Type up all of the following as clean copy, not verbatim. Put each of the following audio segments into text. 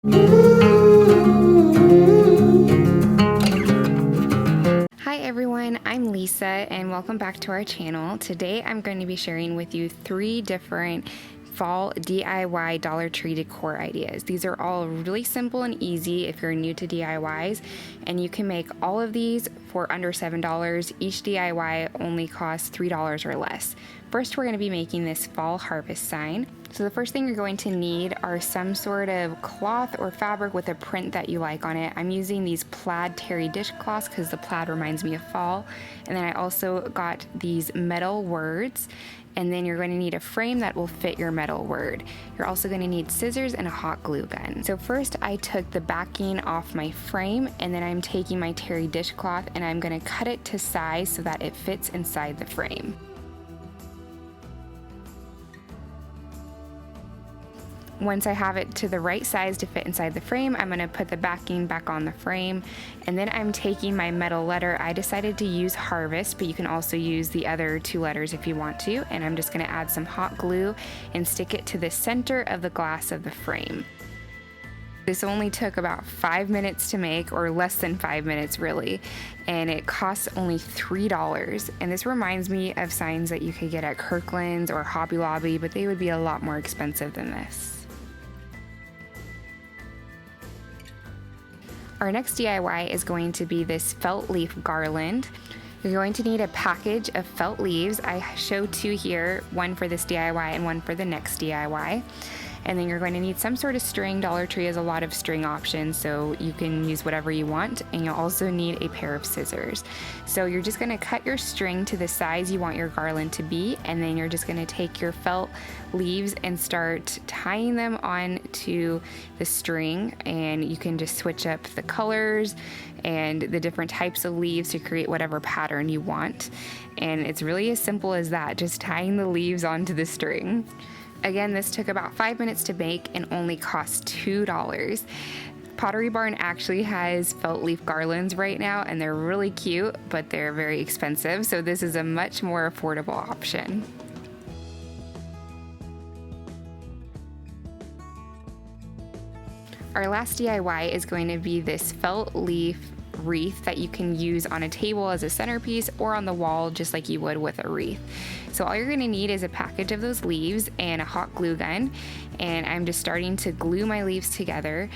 Hi everyone, I'm Lisa and welcome back to our channel. Today I'm going to be sharing with you 3 different fall DIY Dollar Tree decor ideas. These are all really simple and easy if you're new to DIYs, and you can make all of these for under $7. Each DIY only costs $3 or less. First, we're going to be making this fall harvest sign. So the first thing you're going to need are some sort of cloth or fabric with a print that you like on it. I'm using these plaid terry dishcloths because the plaid reminds me of fall. And then I also got these metal words. And then you're going to need a frame that will fit your metal word. You're also going to need scissors and a hot glue gun. So first I took the backing off my frame, and then I'm taking my terry dishcloth and I'm going to cut it to size so that it fits inside the frame. Once I have it to the right size to fit inside the frame, I'm going to put the backing back on the frame, and then I'm taking my metal letter. I decided to use Harvest, but you can also use the other 2 letters if you want to, and I'm just going to add some hot glue and stick it to the center of the glass of the frame. This only took about 5 minutes to make, or less than 5 minutes really, and it costs only $3. And this reminds me of signs that you could get at Kirkland's or Hobby Lobby, but they would be a lot more expensive than this. Our next DIY is going to be this felt leaf garland. You're going to need a package of felt leaves. I show 2 here, one for this DIY and one for the next DIY. And then you're going to need some sort of string. Dollar Tree has a lot of string options, so you can use whatever you want. And you'll also need a pair of scissors. So you're just going to cut your string to the size you want your garland to be, and then you're just going to take your felt leaves and start tying them onto the string. And you can just switch up the colors and the different types of leaves to create whatever pattern you want. And it's really as simple as that, just tying the leaves onto the string. Again, this took about 5 minutes to make and only cost $2. Pottery Barn actually has felt leaf garlands right now, and they're really cute, but they're very expensive, so this is a much more affordable option. Our last DIY is going to be this felt leaf wreath that you can use on a table as a centerpiece or on the wall just like you would with a wreath. So all you're going to need is a package of those leaves and a hot glue gun, and I'm just starting to glue my leaves together.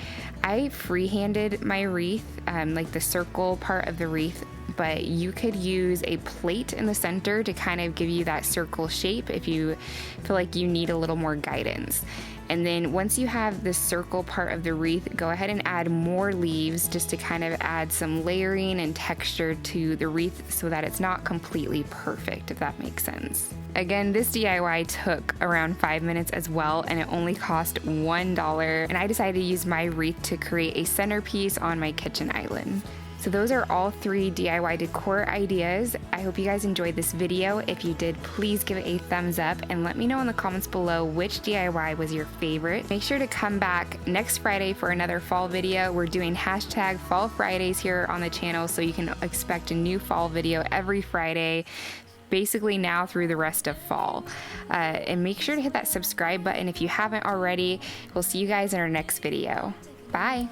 I freehanded my wreath, like the circle part of the wreath, but you could use a plate in the center to kind of give you that circle shape if you feel like you need a little more guidance. And then once you have the circle part of the wreath, go ahead and add more leaves just to kind of add some layering and texture to the wreath so that it's not completely perfect, if that makes sense. Again, this DIY took around 5 minutes as well, and it only cost $1. And I decided to use my wreath to create a centerpiece on my kitchen island. So those are all 3 DIY decor ideas. I hope you guys enjoyed this video. If you did, please give it a thumbs up and let me know in the comments below which DIY was your favorite. Make sure to come back next Friday for another fall video. We're doing hashtag Fall Fridays here on the channel, so you can expect a new fall video every Friday, basically now through the rest of fall. And make sure to hit that subscribe button if you haven't already. We'll see you guys in our next video. Bye.